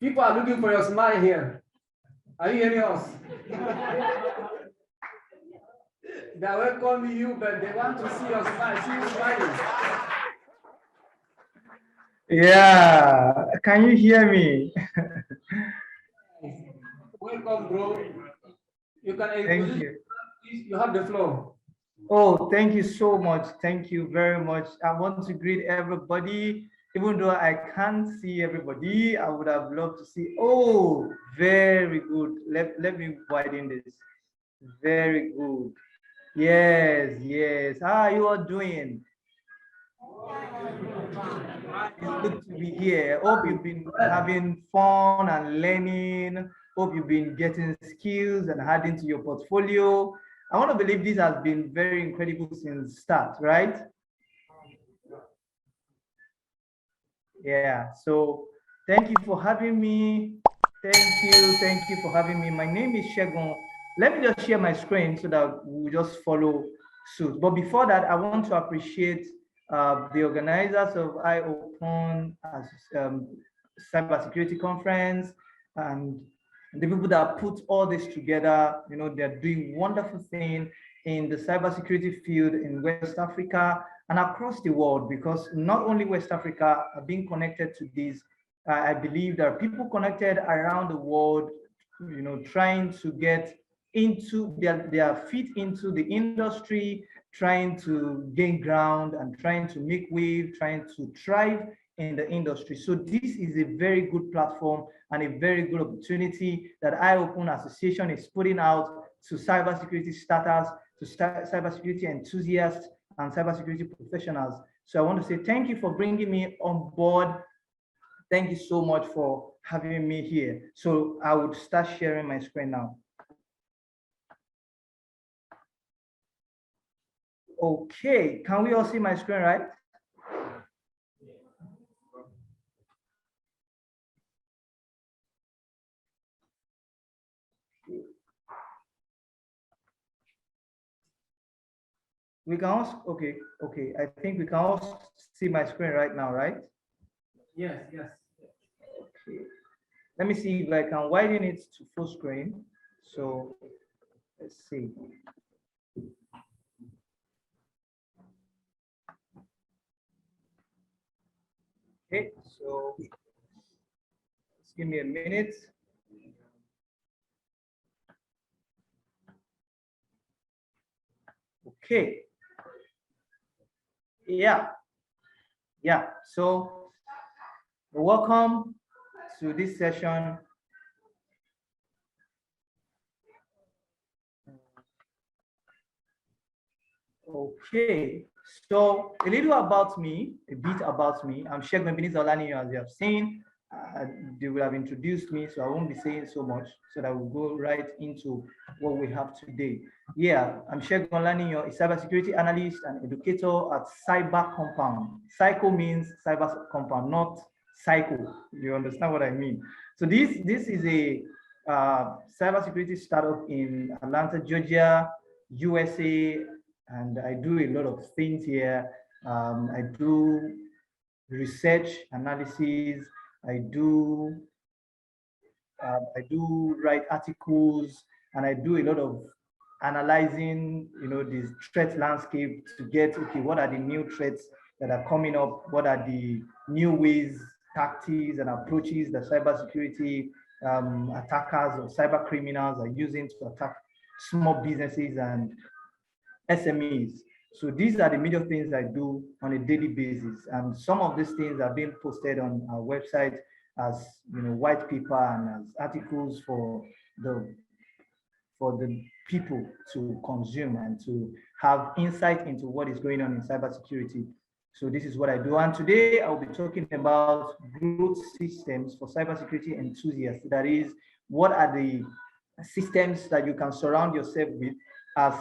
People are looking for your smile here. Are you hearing us? They are welcoming you, but they want to see your smile, see you smiling. Yeah, can you hear me? Welcome, bro. You can Thank you. You have the floor. Oh, thank you so much. Thank you very much. I want to greet everybody. Even though I can't see everybody, I would have loved to see. Oh, very good. Let me widen this. Very good. Yes, yes. How are you all doing? It's good to be here. Hope you've been having fun and learning. Hope you've been getting skills and adding to your portfolio. I want to believe this has been very incredible since start, right? Yeah, so thank you for having me. Thank you for having me. My name is Segun. Let me just share my screen so that we'll just follow suit. But before that, I want to appreciate the organizers of EOCON as Cybersecurity Conference and the people that put all this together. You know, they're doing wonderful things in the cybersecurity field in West Africa and across the world, because not only West Africa are being connected to this, I believe there are people connected around the world, you know, trying to get into their feet into the industry, trying to gain ground and trying to make wave, trying to thrive in the industry. So this is a very good platform and a very good opportunity that EOCON Association is putting out to cybersecurity starters, to cybersecurity enthusiasts, and cybersecurity professionals. So I want to say thank you for bringing me on board. Thank you so much for having me here. So I would start sharing my screen now. Okay, can we all see my screen, right? We can also, okay. I think we can all see my screen right now, right? Yes, yes. Okay. Let me see if I can widen it to full screen. So let's see. Okay, so just give me a minute. Okay. Yeah. So welcome to this session. Okay, so a little about me, a bit about me. I'm Segun Ebenezer Olaniyan, as you have seen. They will have introduced me, so I won't be saying so much, so that we'll go right into what we have today. Yeah, I'm Segun Olaniyan, a cybersecurity analyst and educator at Cyber Compound. Psycho means cyber compound, not psycho. You understand what I mean? So this is a cybersecurity startup in Atlanta, Georgia, USA, and I do a lot of things here. I do research analysis. I do write articles, and I do a lot of analyzing, you know, this threat landscape to get, okay, what are the new threats that are coming up? What are the new ways, tactics, and approaches that cybersecurity attackers or cyber criminals are using to attack small businesses and SMEs. So these are the major things I do on a daily basis. And some of these things are being posted on our website as, you know, white paper and as articles for the people to consume and to have insight into what is going on in cybersecurity. So this is what I do. And today I'll be talking about growth systems for cybersecurity enthusiasts. That is, what are the systems that you can surround yourself with as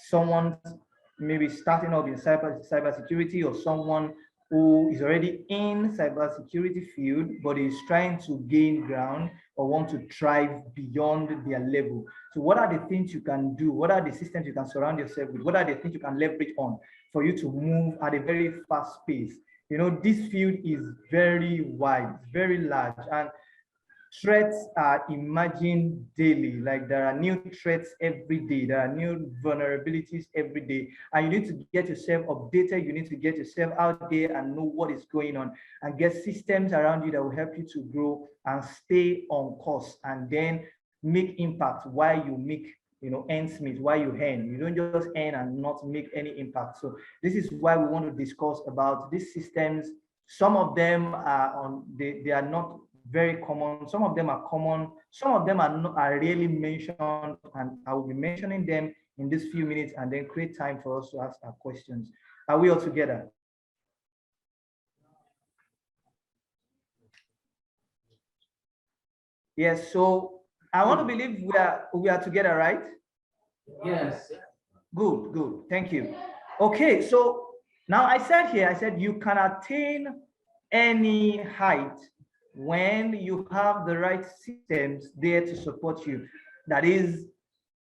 someone maybe starting up in cybersecurity, or someone who is already in cybersecurity field but is trying to gain ground or want to thrive beyond their level. So what are the things you can do? What are the systems you can surround yourself with? What are the things you can leverage on for you to move at a very fast pace? You know, this field is very wide, very large, and threats are emerging daily. Like there are new threats every day. There are new vulnerabilities every day. And you need to get yourself updated. You need to get yourself out there and know what is going on and get systems around you that will help you to grow and stay on course and then make impact while you make ends meet, while you earn. You don't just earn and not make any impact. So this is why we want to discuss about these systems. Some of them are they are not very common. Some of them are common. Some of them are rarely mentioned, and I will be mentioning them in these few minutes and then create time for us to ask our questions. Are we all together? Yes, so I want to believe we are together, right? Yes. Good, good. Thank you. Okay, so now I said you can attain any height when you have the right systems there to support you. That is,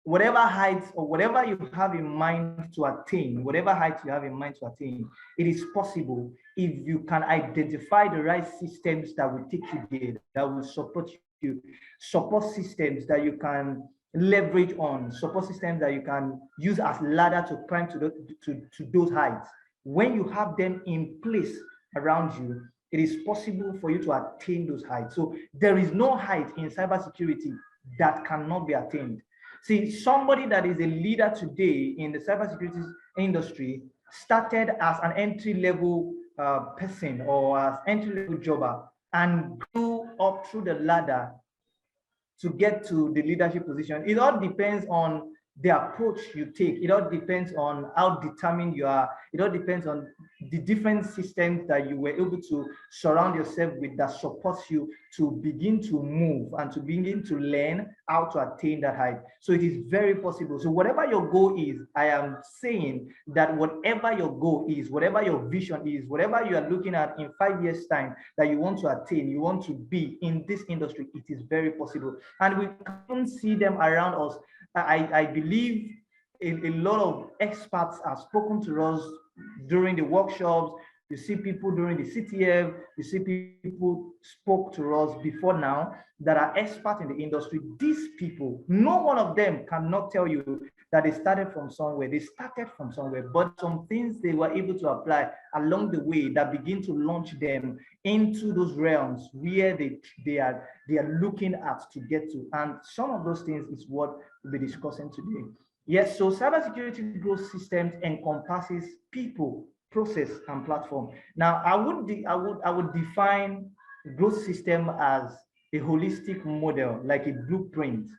whatever height or whatever you have in mind to attain, whatever height you have in mind to attain, it is possible if you can identify the right systems that will take you there, that will support you, support systems that you can leverage on, support systems that you can use as ladder to climb to those heights. When you have them in place around you, it is possible for you to attain those heights. So there is no height in cybersecurity that cannot be attained. See, somebody that is a leader today in the cybersecurity industry started as an entry-level person or as entry-level jobber and grew up through the ladder to get to the leadership position. It all depends on the approach you take. It all depends on how determined you are. It all depends on the different systems that you were able to surround yourself with that supports you to begin to move and to begin to learn how to attain that height. So it is very possible. So whatever your goal is, I am saying that whatever your goal is, whatever your vision is, whatever you are looking at in 5 years' time that you want to attain, you want to be in this industry, it is very possible. And we can see them around us. I believe a lot of experts have spoken to us during the workshops. You see people during the CTF, you see people spoke to us before now that are experts in the industry. These people, no one of them cannot tell you that they started from somewhere. They started from somewhere, but some things they were able to apply along the way that begin to launch them into those realms where they are looking at to get to. And some of those things is what we'll be discussing today. Yes, so cybersecurity growth systems encompasses people, process, and platform. Now, I would define growth system as a holistic model, like a blueprint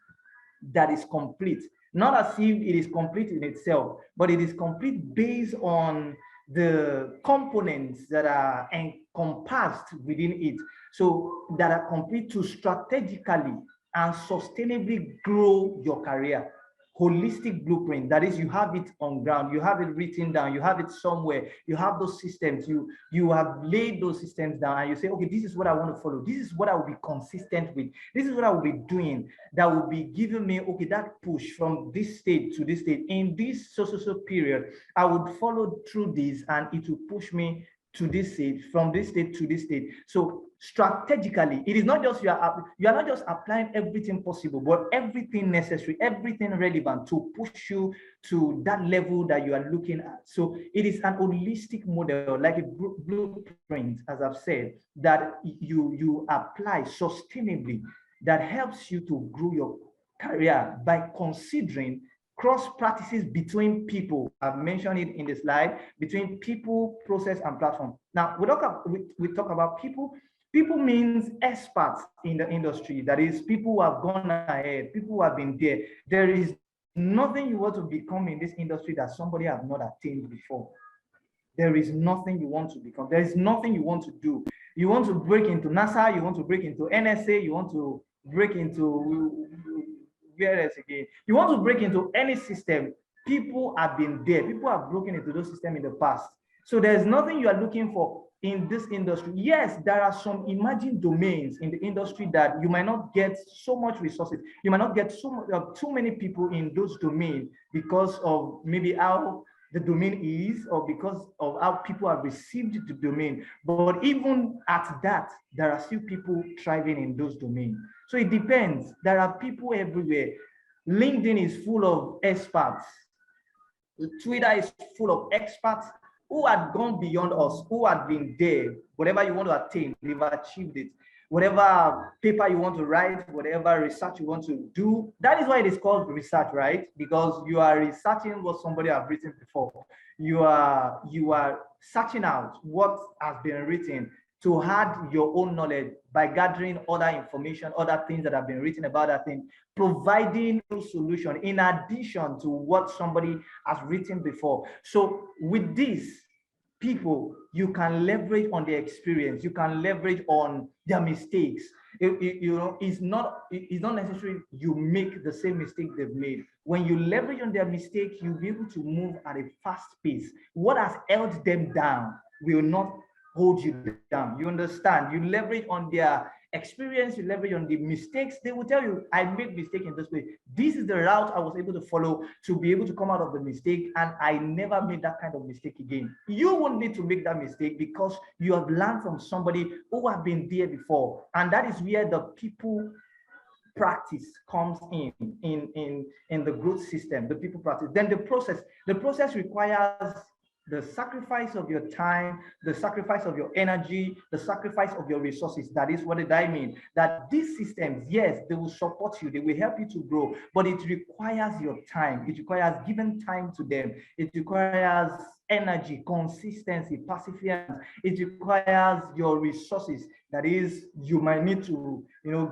that is complete. Not as if it is complete in itself, but it is complete based on the components that are encompassed within it. So that are complete to strategically and sustainably grow your career. Holistic blueprint, that is, you have it on ground, you have it written down, you have it somewhere, you have those systems, you have laid those systems down, and you say, okay, this is what I want to follow, this is what I will be consistent with, this is what I will be doing that will be giving me, okay, that push from this state to this state in this so period. I would follow through this and it will push me to this state, from this state to this state. So strategically, it is not just you are not just applying everything possible, but everything necessary, everything relevant to push you to that level that you are looking at. So it is an holistic model, like a blueprint, as I've said, that you apply sustainably, that helps you to grow your career by considering cross practices between people. I've mentioned it in the slide, between people, process, and platform. Now, we talk about people. People means experts in the industry. That is, people who have gone ahead, people who have been there. There is nothing you want to become in this industry that somebody has not attained before. There is nothing you want to become. There is nothing you want to do. You want to break into NASA, you want to break into NSA, you want to break into where else again? You want to break into any system. People have been there. People have broken into those systems in the past. So there's nothing you are looking for in this industry. Yes, there are some emerging domains in the industry that you might not get so much resources. You might not get too many people in those domains because of maybe how the domain is or because of how people have received the domain. But even at that, there are still people thriving in those domains. So it depends. There are people everywhere. LinkedIn is full of experts. Twitter is full of experts who had gone beyond us, who had been there. Whatever you want to attain, they've achieved it. Whatever paper you want to write, whatever research you want to do, that is why it is called research, right? Because you are researching what somebody has written before. You are searching out what has been written to add your own knowledge by gathering other information, other things that have been written about that thing, providing a solution in addition to what somebody has written before. So with this, people, you can leverage on their experience, you can leverage on their mistakes. It's not necessary you make the same mistake they've made. When you leverage on their mistake, you'll be able to move at a fast pace. What has held them down will not hold you down. You understand? You leverage on their experience, you leverage on the mistakes. They will tell you, I made mistake in this way. This is the route I was able to follow to be able to come out of the mistake, and I never made that kind of mistake again. You won't need to make that mistake because you have learned from somebody who have been there before. And that is where the people practice comes in the growth system, the people practice. Then the process requires the sacrifice of your time, the sacrifice of your energy, the sacrifice of your resources. That is what did I mean? That these systems, yes, they will support you, they will help you to grow, but it requires your time. It requires giving time to them. It requires energy, consistency, perseverance. It requires your resources. That is, you might need to,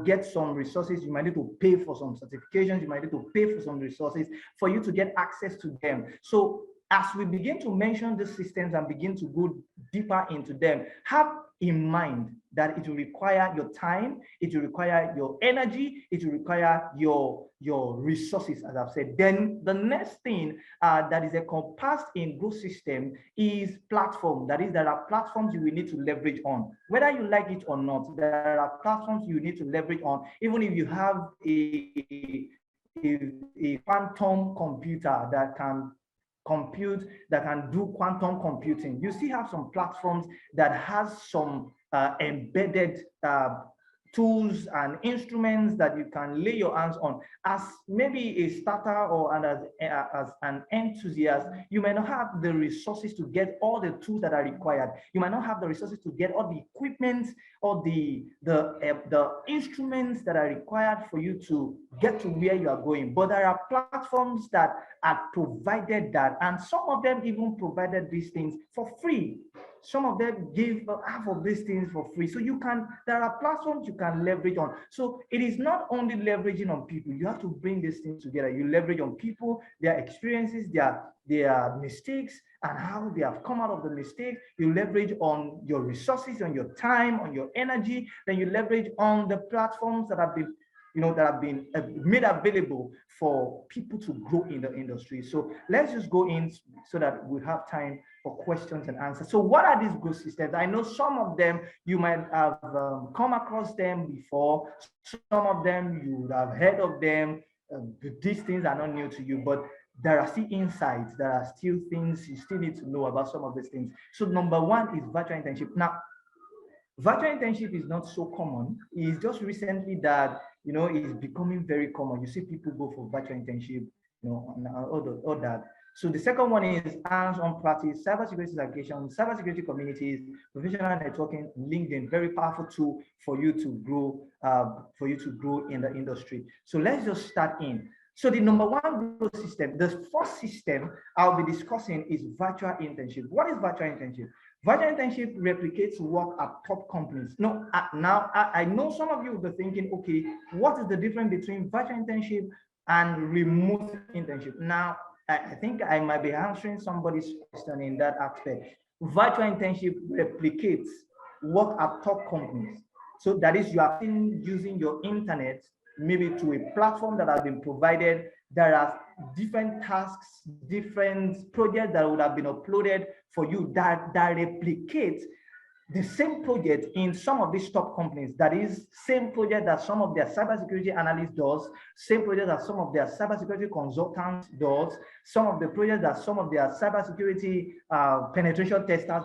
get some resources. You might need to pay for some certifications. You might need to pay for some resources for you to get access to them. So as we begin to mention these systems and begin to go deeper into them, have in mind that it will require your time, it will require your energy, it will require your resources, as I've said. Then the next thing that is encompassed in growth system is platform. That is, there are platforms you will need to leverage on. Whether you like it or not, there are platforms you need to leverage on, even if you have a quantum computer that can compute, that can do quantum computing. You still have some platforms that has some embedded tools and instruments that you can lay your hands on. As maybe a starter or as an enthusiast, you may not have the resources to get all the tools that are required. You might not have the resources to get all the equipment or the instruments that are required for you to get to where you are going. But there are platforms that are provided that, and some of them even provided these things for free. Some of them give half of these things for free. So there are platforms you can leverage on. So it is not only leveraging on people. You have to bring these things together. You leverage on people, their experiences, their mistakes, and how they have come out of the mistake. You leverage on your resources, on your time, on your energy. Then you leverage on the platforms that have been made available for people to grow in the industry. So let's just go in so that we have time for questions and answers. So what are these growth systems? I know some of them you might have come across them before. Some of them you would have heard of them. These things are not new to you, but there are still insights. There are still things you still need to know about some of these things. So number one is virtual internship. Now, virtual internship is not so common. It's just recently that it's becoming very common. You see people go for virtual internship, and all that. So the second one is hands-on practice, cybersecurity certification, cybersecurity communities, professional networking, LinkedIn, very powerful tool for you to grow in the industry. So let's just start in. So the number one growth system, the first system I'll be discussing is virtual internship. What is virtual internship? Virtual internship replicates work at top companies. Now, I know some of you will be thinking, okay, what is the difference between virtual internship and remote internship? Now, I think I might be answering somebody's question in that aspect. Virtual internship replicates work at top companies. So that is, you are using your internet maybe to a platform that has been provided. There are different tasks, different projects that would have been uploaded for you that replicate the same project in some of these top companies. That is, same project that some of their cybersecurity analysts does, same project that some of their cybersecurity consultants does, some of the projects that some of their cybersecurity penetration testers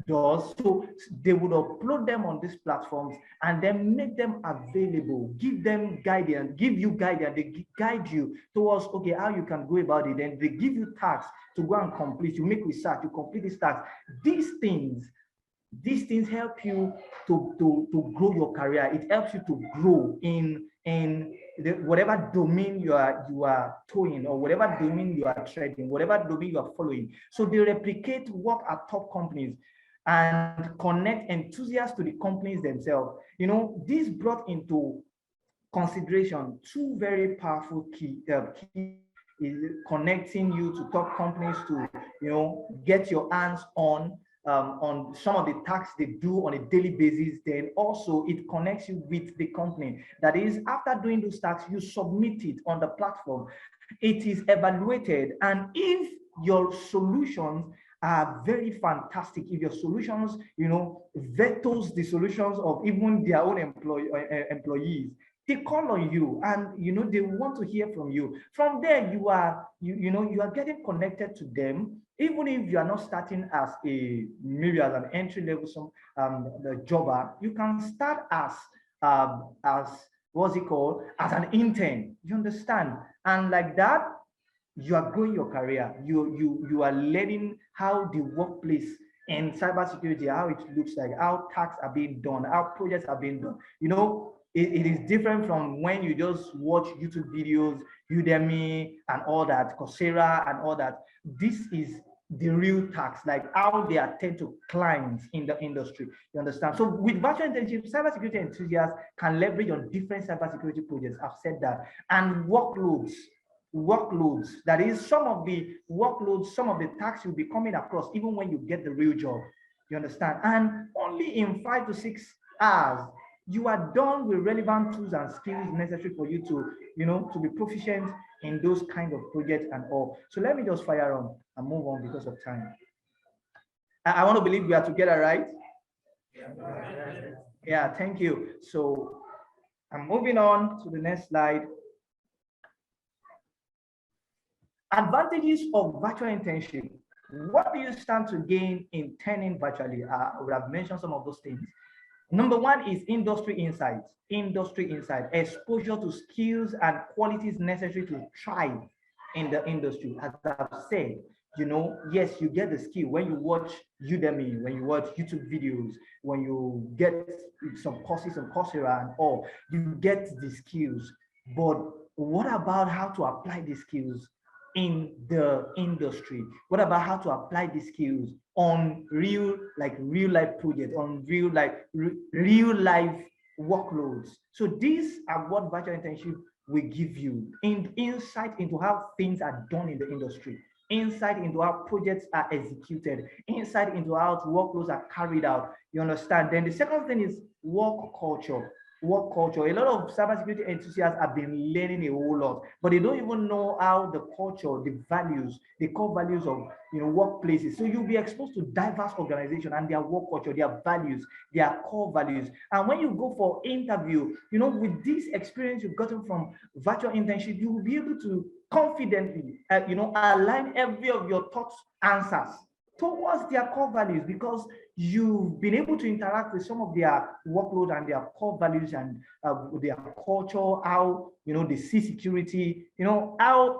does. So they would upload them on these platforms and then make them available, give them guidance, give you guidance, they guide you towards, okay, how you can go about it. Then they give you tasks to go and complete. You make research, you complete these tasks. These things help you to grow your career. It helps you to grow in whatever domain you are towing, or whatever domain you are treading, whatever domain you are following. So they replicate work at top companies and connect enthusiasts to the companies themselves. You know, this brought into consideration two very powerful key is connecting you to top companies to, you know, get your hands on some of the tasks they do on a daily basis. Then also it connects you with the company. That is, after doing those tasks, you submit it on the platform. It is evaluated, and if your solutions are very fantastic, if your solutions, you know, vetoes the solutions of even their own employees, they call on you, and you know they want to hear from you. From there, you are getting connected to them. Even if you are not starting as maybe as an entry level jobber, you can start as what's it called, as an intern. You understand? And like that, you are growing your career. You are learning how the workplace in cybersecurity, how it looks like, how tasks are being done, how projects are being done. You know, it is different from when you just watch YouTube videos, Udemy and all that, Coursera and all that. This is the real tasks, like how they attend to clients in the industry. You understand? So with virtual internship, cybersecurity enthusiasts can leverage on different cybersecurity projects. I've said that. And workloads. That is, some of the workloads, some of the tasks you'll be coming across even when you get the real job. You understand? And only in 5 to 6 hours, you are done with relevant tools and skills necessary for you to, you know, to be proficient in those kind of projects and all. So let me just fire on and move on because of time. I want to believe we are together, right? Yeah, thank you. So I'm moving on to the next slide. Advantages of virtual internship. What do you stand to gain in interning virtually? I would have mentioned some of those things. Number one is industry insights. Exposure to skills and qualities necessary to thrive in the industry. As I've said, you know, yes, you get the skill when you watch Udemy, when you watch YouTube videos, when you get some courses on Coursera and all, you get the skills. But what about how to apply these skills in the industry? What about how to apply these skills on real life projects, on real life workloads? So these are what virtual internship will give you, insight into how things are done in the industry, insight into how projects are executed, insight into how workloads are carried out. You understand? Then the second thing is work culture. A lot of cybersecurity enthusiasts have been learning a whole lot, but they don't even know how the culture, the values, the core values of, you know, workplaces. So you'll be exposed to diverse organizations and their work culture, their values, their core values. And when you go for interview, you know, with this experience you've gotten from virtual internship, you will be able to confidently, you know, align every of your thoughts, answers towards their core values, because you've been able to interact with some of their workload and their core values and their culture, how, you know, they see security, you know, how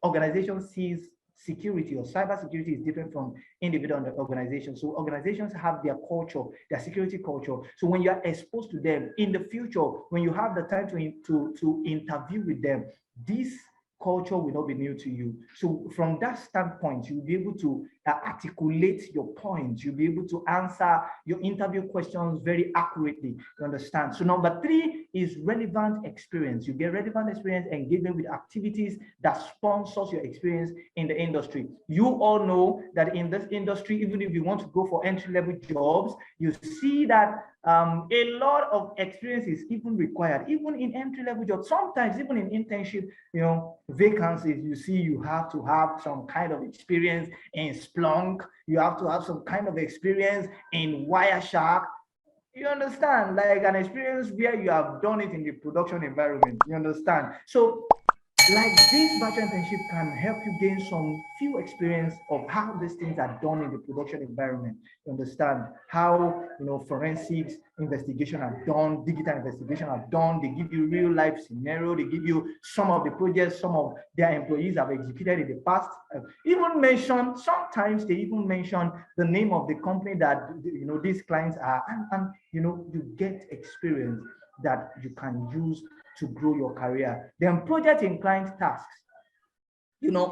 organization sees security or cybersecurity is different from individual organizations. So organizations have their culture, their security culture. So when you are exposed to them in the future, when you have the time to interview with them, this culture will not be new to you. So from that standpoint, you'll be able to articulate your points. You'll be able to answer your interview questions very accurately. You understand? So number 3 is relevant experience. You get relevant experience engagement with activities that sponsors your experience in the industry. You all know that in this industry, even if you want to go for entry-level jobs, you see that A lot of experience is even required, even in entry-level jobs. Sometimes even in internship, vacancies, you see you have to have some kind of experience in Splunk. You have to have some kind of experience in Wireshark. You understand, like an experience where you have done it in the production environment. You understand? So like this virtual internship can help you gain some few experience of how these things are done in the production environment. You understand how forensics investigation are done, digital investigation are done. They give you real life scenario. They give you some of the projects some of their employees have executed in the past. Sometimes they even mention the name of the company that these clients are, and you get experience that you can use to grow your career. Then project and client tasks,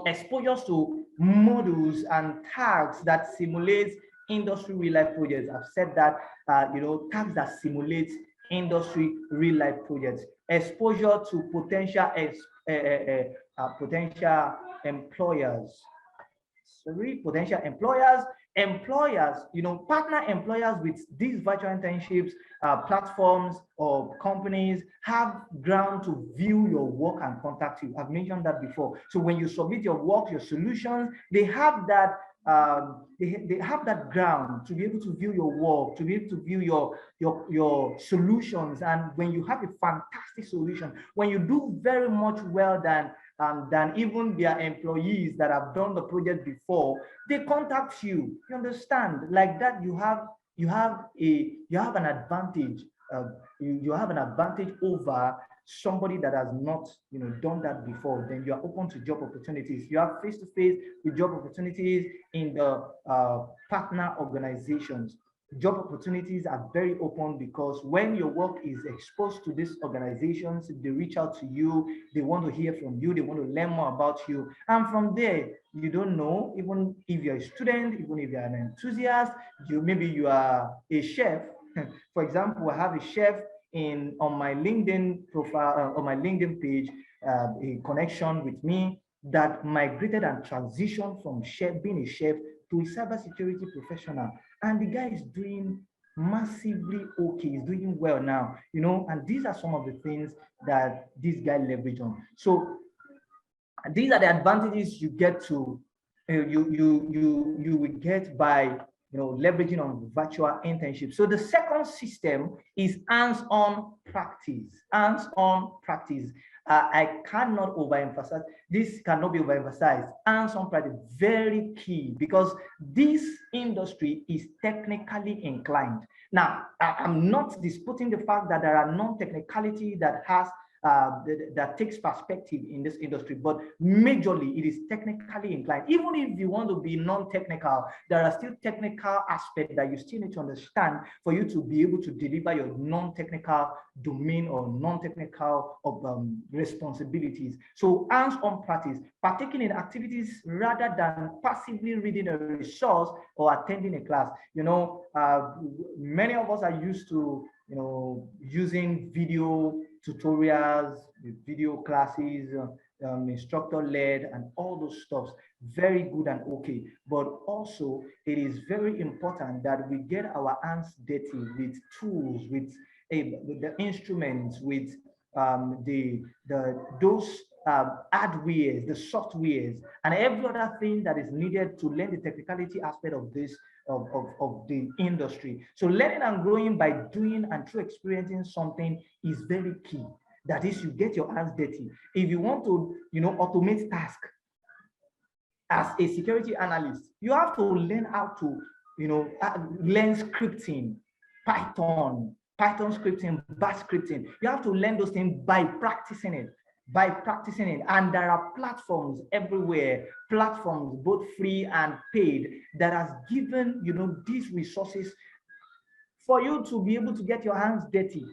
exposures to models and tasks that simulates industry real life projects. I've said that, tasks that simulate industry real life projects, exposure to potential employers. Potential employers, partner employers with these virtual internships, platforms or companies have ground to view your work and contact you. I've mentioned that before. So when you submit your work, your solutions, they have that they have that ground to be able to view your work, to be able to view your solutions. And when you have a fantastic solution, when you do very much well than even their employees that have done the project before, they contact you. You understand? Like that, you have an advantage. You have an advantage over somebody that has not done that before. Then you are open to job opportunities. You have face-to-face with job opportunities in the partner organizations. Job opportunities are very open because when your work is exposed to these organizations, they reach out to you, they want to hear from you, they want to learn more about you. And from there, you don't know, even if you're a student, even if you're an enthusiast, maybe you are a chef. For example, I have a chef on my LinkedIn profile, on my LinkedIn page, a connection with me that migrated and transitioned from being a chef to a cybersecurity professional. And the guy is doing massively okay. He's doing well now, and these are some of the things that this guy leverage on. So these are the advantages you get to, you will get by leveraging on virtual internship. So the second system is hands-on practice. Hands-on practice. I cannot overemphasize. This cannot be overemphasized. Hands-on practice, very key, because this industry is technically inclined. Now, I'm not disputing the fact that there are non-technicality that has that takes perspective in this industry, but majorly it is technically inclined. Even if you want to be non-technical, there are still technical aspects that you still need to understand for you to be able to deliver your non-technical domain or non-technical responsibilities. So hands-on practice, partaking in activities rather than passively reading a resource or attending a class. Many of us are used to using video tutorials, video classes, instructor-led, and all those stuffs. Very good and okay. But also, it is very important that we get our hands dirty with tools, with the instruments, with those hardwares, the softwares, and every other thing that is needed to learn the technicality aspect of this of the industry. So learning and growing by doing and through experiencing something is very key. That is, you get your hands dirty. If you want to automate tasks as a security analyst, you have to learn how to learn scripting, Python scripting, bash scripting. You have to learn those things by practicing it. And there are platforms everywhere, platforms both free and paid, that has given these resources for you to be able to get your hands dirty,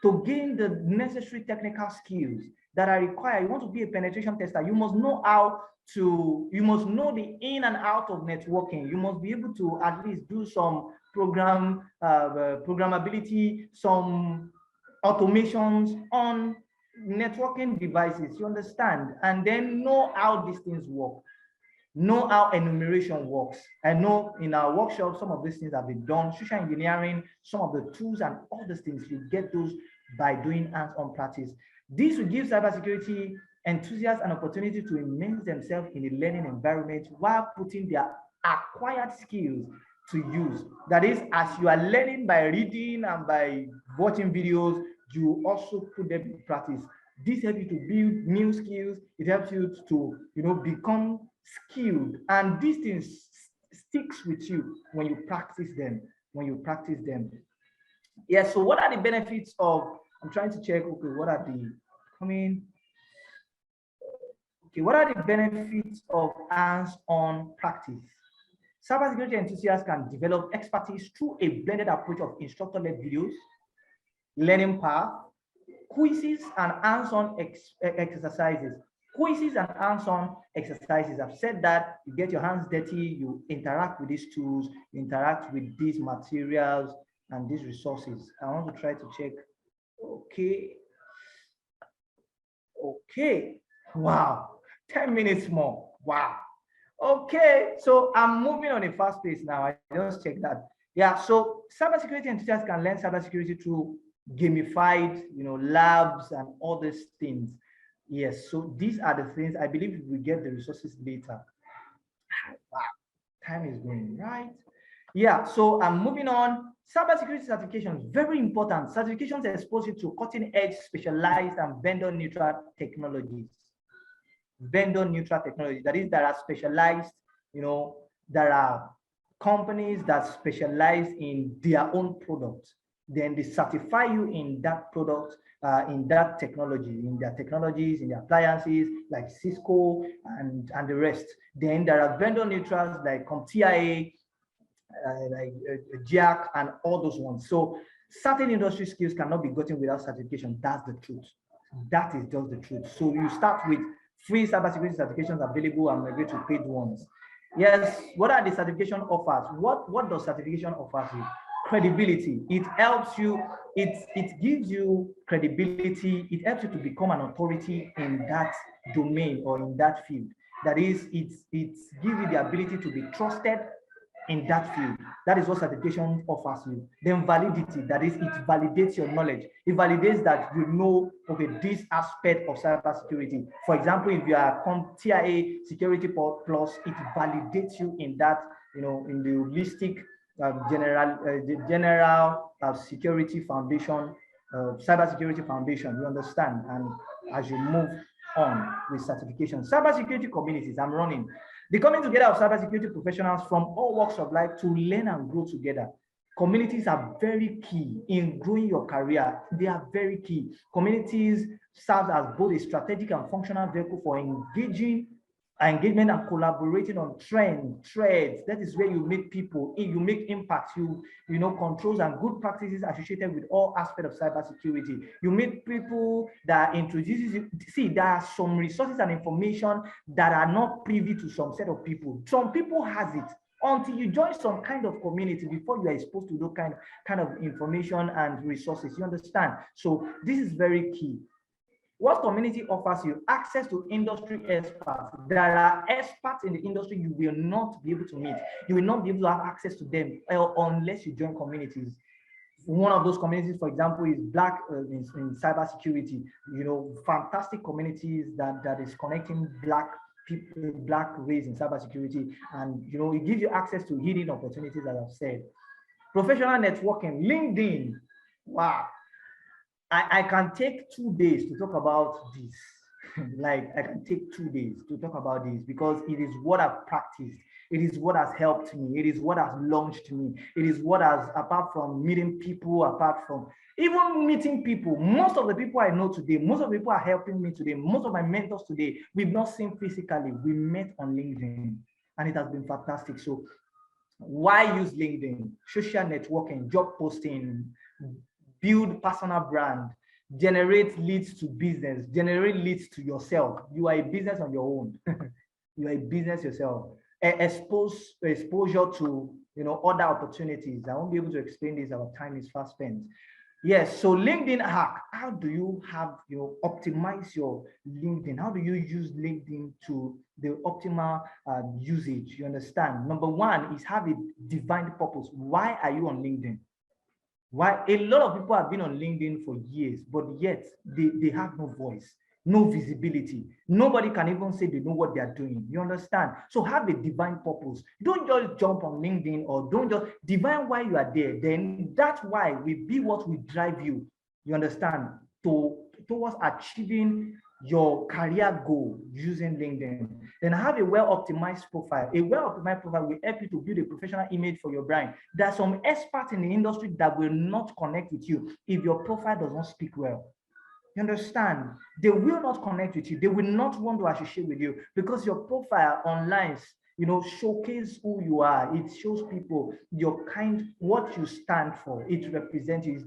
to gain the necessary technical skills that are required. You want to be a penetration tester, you must know you must know the in and out of networking. You must be able to at least do some programmability, some automations on networking devices, you understand, and then know how these things work. know how enumeration works. I know in our workshop, some of these things have been done. Social engineering, some of the tools and all these things, you get those by doing hands-on practice. This will give cybersecurity enthusiasts an opportunity to immerse themselves in a learning environment while putting their acquired skills to use. That is, as you are learning by reading and by watching videos, you also put them in practice. This helps you to build new skills. It helps you to, become skilled, and these things sticks with you when you practice them. Yeah. So, what are the benefits of? I'm trying to check. Okay, what are the coming? Okay, what are the benefits of hands-on practice? Cybersecurity enthusiasts can develop expertise through a blended approach of instructor-led videos, learning path, quizzes, and hands-on exercises. Quizzes and hands-on exercises. I've said that you get your hands dirty, you interact with these tools, you interact with these materials and these resources. I want to try to check. Okay. Wow. 10 minutes more. Wow. Okay. So I'm moving on a fast pace now. I just checked that. Yeah. So cybersecurity enthusiasts can learn cybersecurity through gamified, labs and all these things. Yes. So these are the things I believe we get the resources later. Wow. Time is going, right? Yeah. So I'm moving on. Cybersecurity certifications, very important. Certifications expose you to cutting-edge, specialized, and vendor-neutral technologies. Vendor-neutral technology. That is, that are specialized. There are companies that specialize in their own products. Then they certify you in that product, in that technology, in their technologies, in their appliances, like Cisco and the rest. Then there are vendor-neutrals like CompTIA, like Jack and all those ones. So certain industry skills cannot be gotten without certification. That's the truth. That is just the truth. So you start with free cybersecurity certifications available and maybe to paid ones. Yes, what are the certification offers? What does certification offer you? Credibility. It helps you, it gives you credibility, it helps you to become an authority in that domain or in that field. That is, it gives you the ability to be trusted in that field. That is what certification offers you. Then validity, that is, it validates your knowledge. It validates that you know, okay, this aspect of cybersecurity. For example, if you are CompTIA Security Plus, it validates you in that, in the holistic general security foundation, cybersecurity foundation, you understand? And as you move on with certification, cybersecurity communities, I'm running. The coming together of cybersecurity professionals from all walks of life to learn and grow together. Communities are very key in growing your career. They are very key. Communities serve as both a strategic and functional vehicle for engagement and collaborating on threads. That is where you meet people, you make impact, you know, controls and good practices associated with all aspects of cybersecurity. You meet people that introduces you. See, there are some resources and information that are not privy to some set of people. Some people has it until you join some kind of community before you are exposed to those kind of information and resources. You understand? So this is very key. What community offers you? Access to industry experts. There are experts in the industry you will not be able to meet. You will not be able to have access to them unless you join communities. One of those communities, for example, is Black in cybersecurity. You know, fantastic communities that is connecting Black people, Black race in cybersecurity, and you know, it gives you access to hidden opportunities, as I've said. Professional networking, LinkedIn. Wow. I can take 2 days to talk about this. Like, I can take 2 days to talk about this because it is what I've practiced. It is what has helped me. It is what has launched me. It is what has, apart from meeting people, apart from even meeting people, most of the people I know today, most of the people are helping me today, most of my mentors today, we've not seen physically. We met on LinkedIn and it has been fantastic. So why use LinkedIn? Social networking, job posting, build personal brand, generate leads to business, generate leads to yourself. You are a business on your own. You are a business yourself. Exposure to, you know, other opportunities. I won't be able to explain this. Our time is fast spent. Yes, so LinkedIn hack. How do you have your optimize your LinkedIn? How do you use LinkedIn to the optimal usage? You understand? Number one is have a defined purpose. Why are you on LinkedIn? Why a lot of people have been on LinkedIn for years, but yet they have no voice, no visibility. Nobody can even say they know what they are doing. You understand? So have a divine purpose. Don't just jump on LinkedIn or don't just divine why you are there. Then that's why we be what we drive you. You understand? Towards achieving your career goal using LinkedIn. Then have a well-optimized profile. A well-optimized profile will help you to build a professional image for your brand. There are some experts in the industry that will not connect with you if your profile does not speak well. You understand? They will not connect with you. They will not want to associate with you because your profile online, showcase who you are. It shows people your kind, what you stand for. It represents you.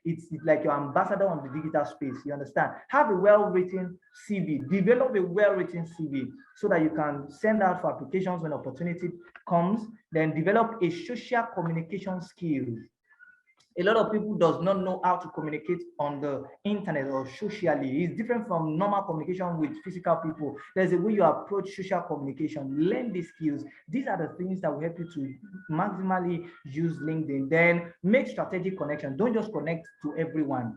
It's like your ambassador on the digital space. You understand? Have a well-written CV. Develop a well-written CV so that you can send out for applications when opportunity comes. Then develop a social communication skills. A lot of people does not know how to communicate on the internet or socially. It's different from normal communication with physical people. There's a way you approach social communication. Learn these skills. These are the things that will help you to maximally use LinkedIn. Then make strategic connection. Don't just connect to everyone.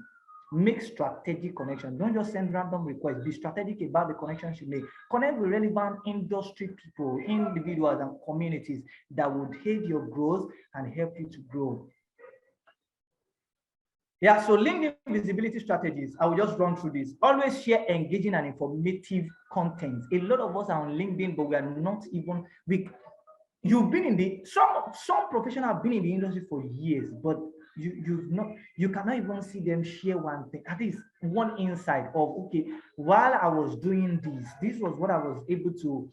Make strategic connection. Don't just send random requests. Be strategic about the connections you make. Connect with relevant industry people, individuals, and communities that would aid your growth and help you to grow. Yeah, so LinkedIn visibility strategies, I will just run through this. Always share engaging and informative content. A lot of us are on LinkedIn, but we are not even, you've been in the, some professionals have been in the industry for years, but you cannot even see them share one thing, at least one insight of, okay, while I was doing this was what I was able to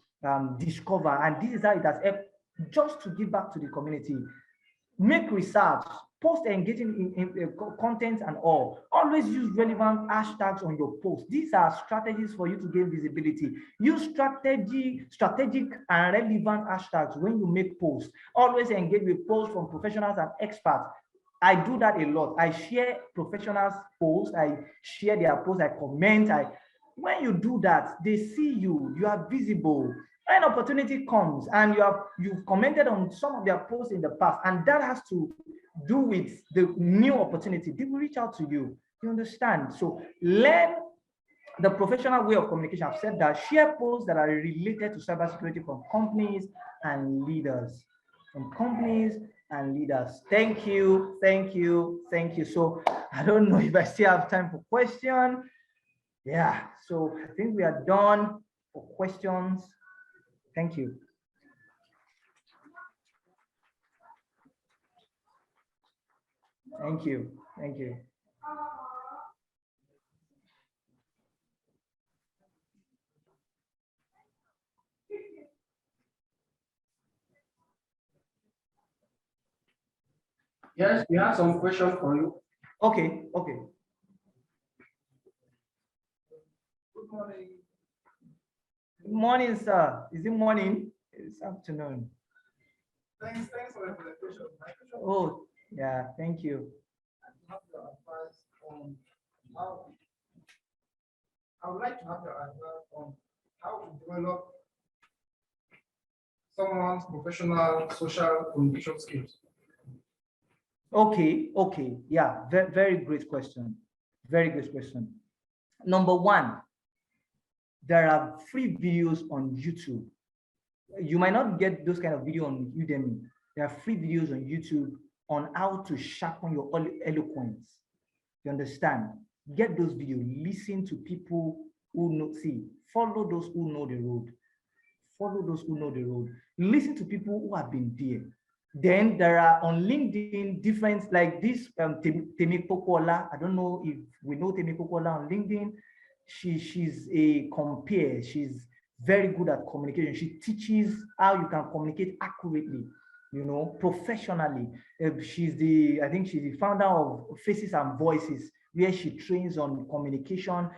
discover, and this is how it has helped just to give back to the community. Make research, post engaging in content and all. Always use relevant hashtags on your post. These are strategies for you to gain visibility. Use strategic and relevant hashtags when you make posts. Always engage with posts from professionals and experts. I do that a lot. I share professionals' posts. I share their posts. I comment. When you do that, they see you. You are visible. When opportunity comes and you've commented on some of their posts in the past, and that has to do with the new opportunity, they will reach out to you. You understand? So learn the professional way of communication. I've said that. Share posts that are related to cybersecurity from companies and leaders. From companies and leaders. Thank you, thank you, thank you. So I don't know if I still have time for questions. Yeah, so I think we are done for questions. Thank you. Thank you. Thank you. Yes, we have some questions for you. Okay, okay. Good morning. Good morning, sir. Is it morning? It's afternoon. Thanks for the presentation. Oh, yeah, thank you. Have your advice on how I would like to have your advice on how to develop someone's professional social communication skills. Okay, okay. Yeah, very, very great question. Very great question. Number one, there are free videos on YouTube. You might not get those kind of video on Udemy. There are free videos on YouTube on how to sharpen your eloquence. You understand? Get those videos, listen to people who know, follow those who know the road. Follow those who know the road. Listen to people who have been there. Then there are on LinkedIn different, like this Temi Pokola. I don't know if we know Temi Pokola on LinkedIn. She's a compere. She's very good at communication. She teaches how you can communicate accurately, professionally. I think she's the founder of Faces and Voices, where she trains on communication.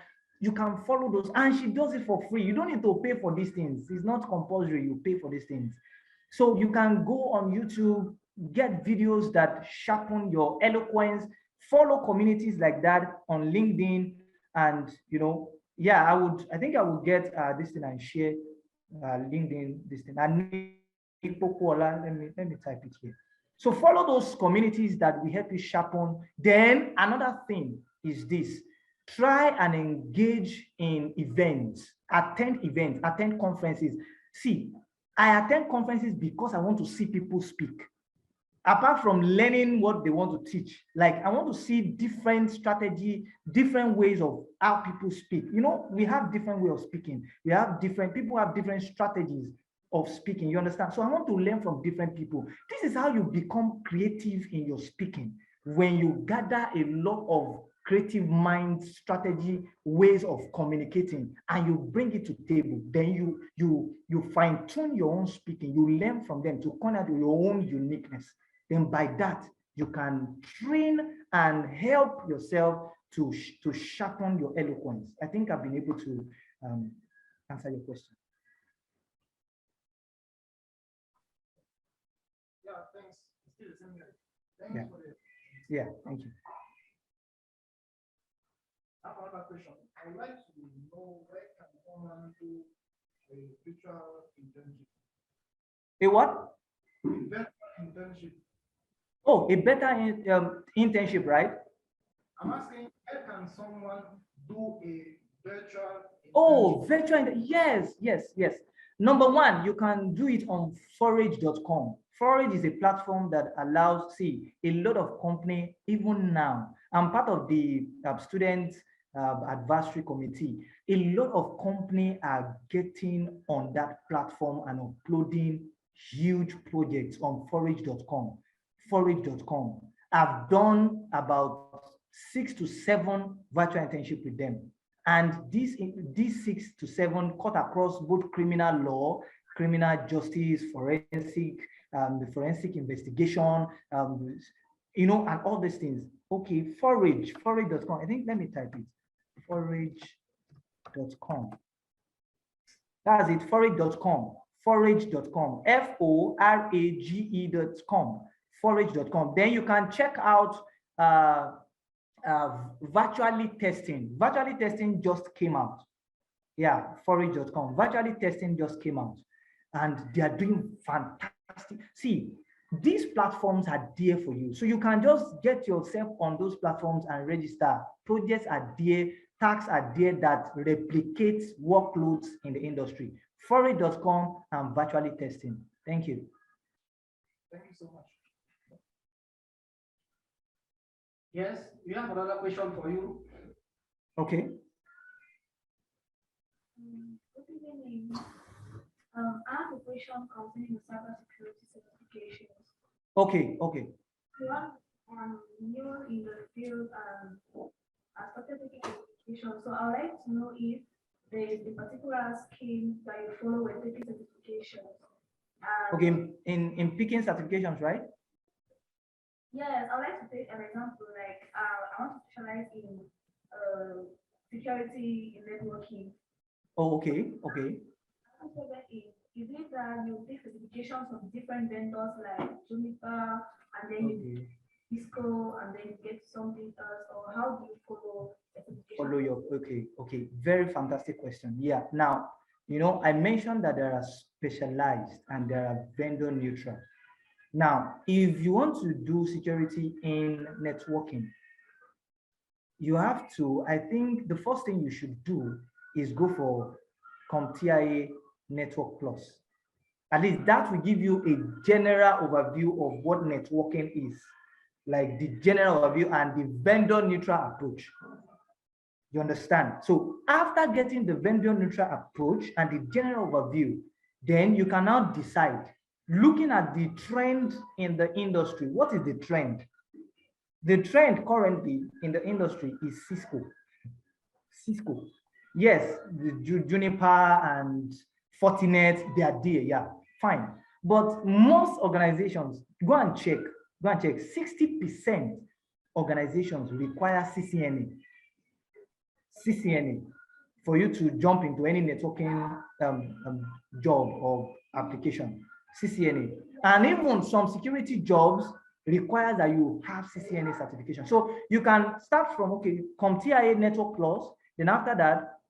You can follow those, and she does it for free. You don't need to pay for these things. It's not compulsory. You pay for these things. So you can go on YouTube, get videos that sharpen your eloquence, Follow communities like that on LinkedIn, and yeah, I think I would get this thing and share LinkedIn this thing. And let me type it here. So follow those communities that will help you sharpen. Then another thing is this: try and engage in events, attend conferences. See, I attend conferences because I want to see people speak. Apart from learning what they want to teach, like I want to see different strategy, different ways of how people speak. We have different way of speaking. People have different strategies of speaking, you understand? So I want to learn from different people. This is how you become creative in your speaking. When you gather a lot of creative mind, strategy, ways of communicating, and you bring it to table, then you fine tune your own speaking. You learn from them to corner your own uniqueness. Then by that, you can train and help yourself to sharpen your eloquence. I think I've been able to answer your question. Yeah, thanks. Still the same. Yeah. For the. Yeah, thank you. I have another question. I would like to know where can someone do a virtual internship? A what? A better internship. Oh, a better internship, right? I'm asking, where can someone do a virtual internship? Oh, virtual, yes. Number one, you can do it on forage.com. Forage is a platform that allows, a lot of company, even now, I'm part of the student advisory committee. A lot of company are getting on that platform and uploading huge projects on forage.com. Forage.com. I've done about 6 to 7 virtual internship with them. And these 6 to 7 cut across both criminal law, criminal justice, forensic, the forensic investigation, and all these things. Okay, forage.com. I think, let me type it, forage.com. That's it, forage.com, forage.com, forage.com, forage.com. Then you can check out virtually testing. Virtually testing just came out. Yeah, forage.com. Virtually testing just came out, and they are doing fantastic. See, these platforms are there for you. So you can just get yourself on those platforms and register. Projects are there, tasks are there that replicates workloads in the industry. Forage.com and virtually testing. Thank you. Thank you so much. Yes, we have another question for you. Okay. Good evening. I have a question concerning the cybersecurity certifications. Okay. I'm new in the field and I started taking certification. So I would like to know if there is a particular scheme that you follow when taking certifications. Okay, in picking certifications, right? Yes, I would like to take an example. Like I want to specialize in security in networking. Oh, okay. Is it that you take certifications from different vendors like Juniper and then you Cisco and then you get something else, or how do you follow certification? Follow your okay. Very fantastic question. Yeah. Now, I mentioned that there are specialized and there are vendor neutral. Now, if you want to do security in networking, you have to, I think the first thing you should do is go for CompTIA Network Plus. At least that will give you a general overview of what networking is, like the general overview and the vendor neutral approach. You understand? So after getting the vendor neutral approach and the general overview, then you can now decide, looking at the trend in the industry. What is the trend? The trend currently in the industry is Cisco. Yes, the Juniper and Fortinet, they are there, yeah, fine. But most organizations, go and check, 60% organizations require CCNA for you to jump into any networking job or application, CCNA. And even some security jobs, requires that you have CCNA certification. So you can start from, okay, CompTIA Network Plus, then after that,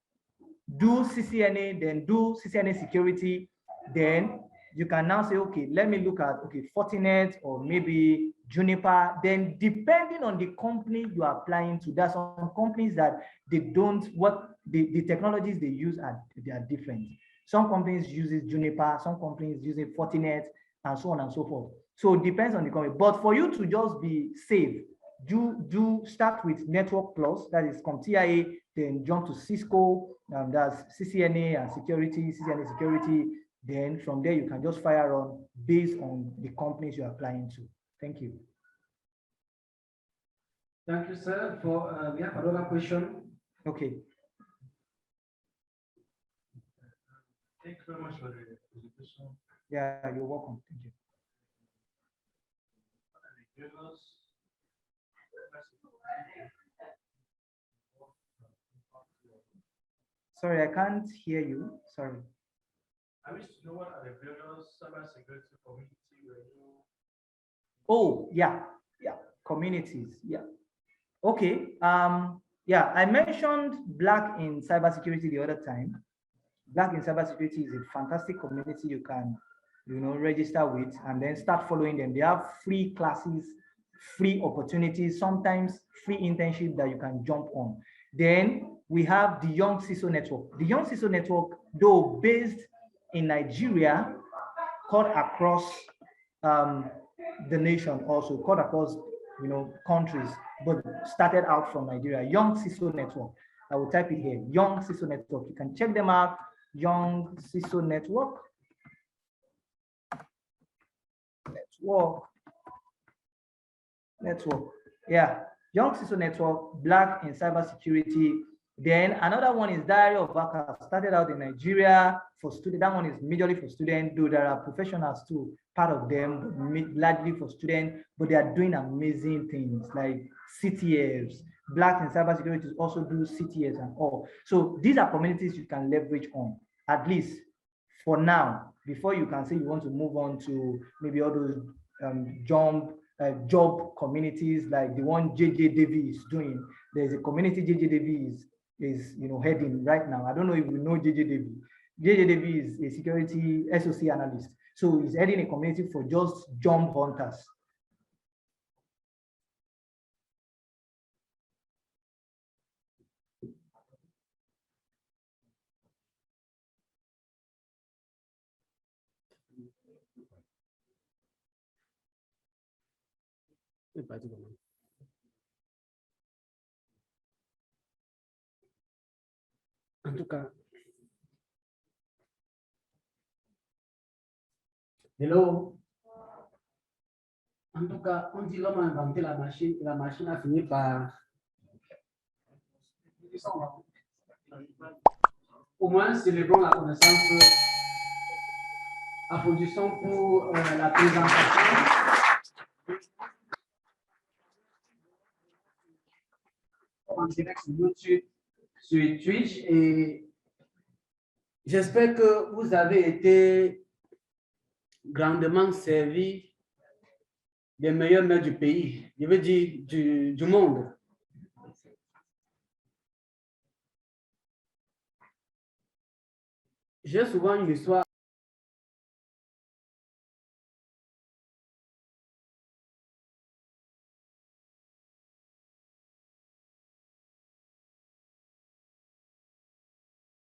do CCNA, then do CCNA security, then you can now say, okay, let me look at, okay, Fortinet or maybe Juniper. Then depending on the company you are applying to, there's some companies that they don't, what the technologies they use they are different. Some companies use Juniper, some companies use Fortinet, and so on and so forth. So it depends on the company. But for you to just be safe, do start with Network Plus, that is CompTIA, then jump to Cisco, that's CCNA and security, CCNA security. Then from there, you can just fire on based on the companies you're applying to. Thank you. Thank you, sir. For we have another question. Okay. Thank you very much for the presentation. Yeah, you're welcome. Thank you. Sorry, I can't hear you. Sorry. I wish to know what are the various cybersecurity community where you. Oh, yeah, communities, yeah. Okay, yeah, I mentioned Black in Cybersecurity the other time. Black in Cybersecurity is a fantastic community you can, register with and then start following them. They have free classes, free opportunities, sometimes free internship that you can jump on. Then we have the Young CISO Network. The Young CISO Network, though based in Nigeria, cut across the nation, also cut across countries, but started out from Nigeria. Young CISO Network. I will type it here. Young CISO Network. You can check them out. Young CISO Network. Network. Yeah. Young CISO Network, Black in Cybersecurity. Then another one is Diary of Backup. Started out in Nigeria for students. That one is majorly for students, though there are professionals too, part of them, largely for students, but they are doing amazing things like CTFs. Black in Cybersecurity also do CTFs and all. So these are communities you can leverage on, at least for now, before you can say you want to move on to maybe all those job communities like the one JJ Davies is doing. There's a community JJ Davies is heading right now. I don't know if you know JJ Davies. JJ Davies is a security SOC analyst. So he's heading a community for just job hunters. En tout cas, hello. En tout cas, on dit l'homme a inventé la machine et la machine a fini par. Au moins, célébrons la connaissance. Applaudissons pour la présentation. En direct sur YouTube, sur Twitch, et j'espère que vous avez été grandement servi des meilleurs maires du pays, je veux dire du monde. J'ai souvent une histoire